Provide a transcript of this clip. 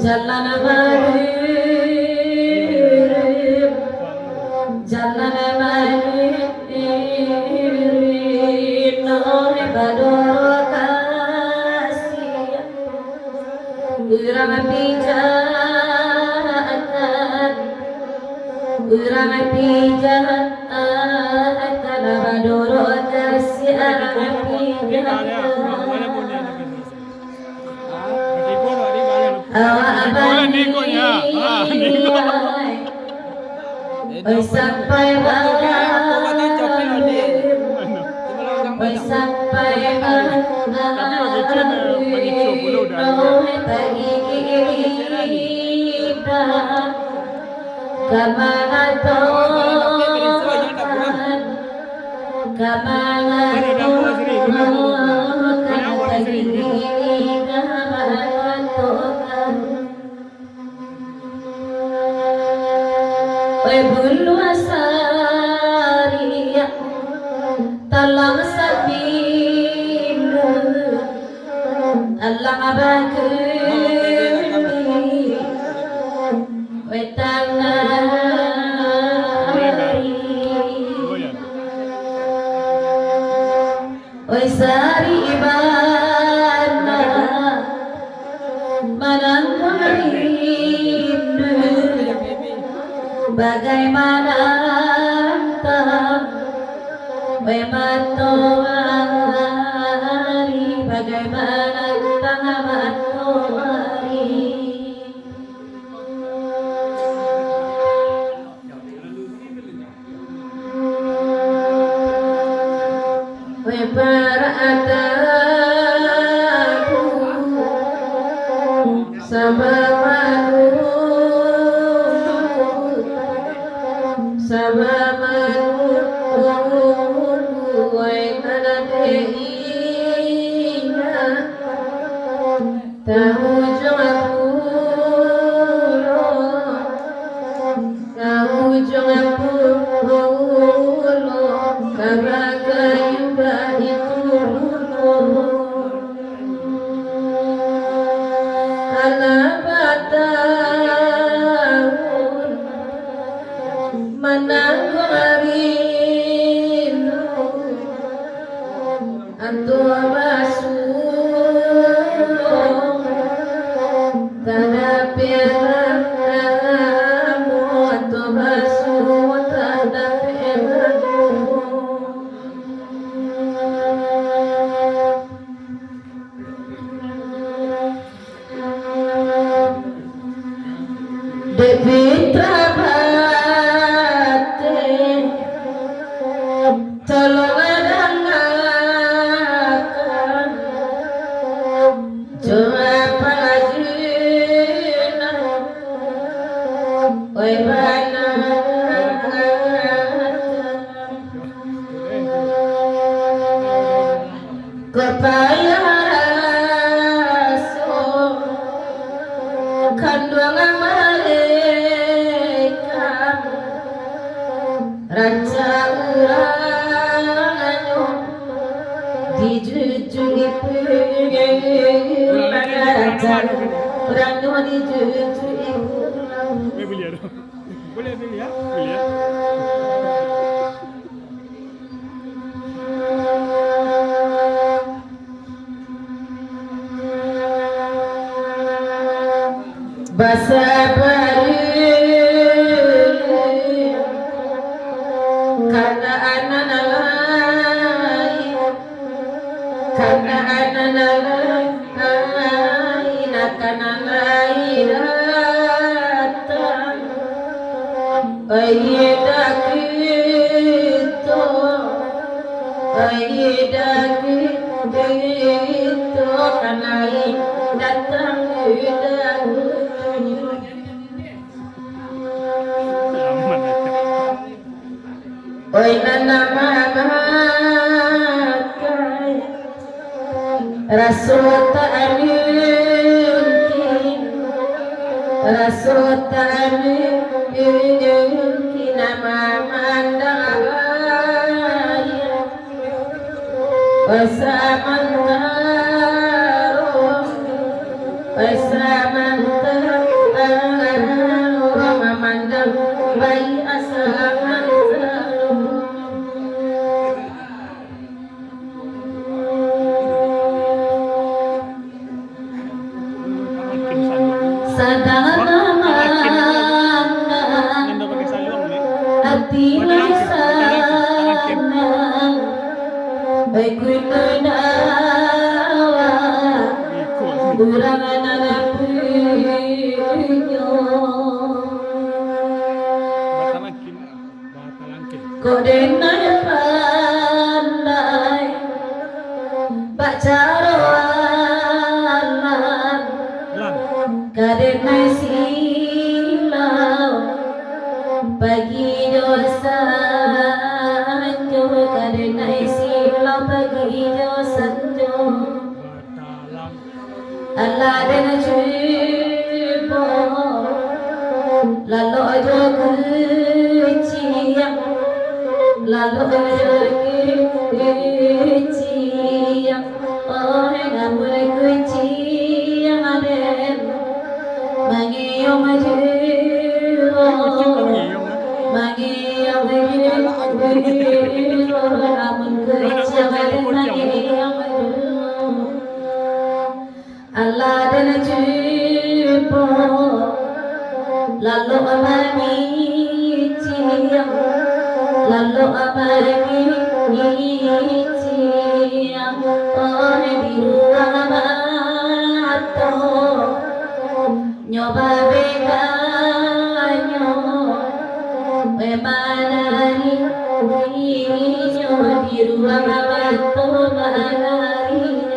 jalan magrib jalan magrib noh bador kasih urang pijatan bador kasih urang pijatan sampai bulu asari talang sabinu Allah abakuni wetangari oi sari ibana manangari bagaimana entah matahari bagaimana entah matahari beradaku sama Pasaman Sedang mana Nando pakai saluang ni. hati sana Baikku nawa Ikut. Burangan anak punyo Batalangkin. Batalangkin. Kau denai pandai baca rawalan Lan. kadenai silau bagi dosa jo kadenai silau bagi dosa jo Batalang. Allah dan jibo lalu aja keciang lalu aja keciang oh ngamun keciang aden mangiyong jibo mangiyong jibo ngamun keciang aden mangiyong Allah dan jibo lalu amani ciam lalu amani ciam oh di ruang mata nyoba bekanyo manari di ruang mata manari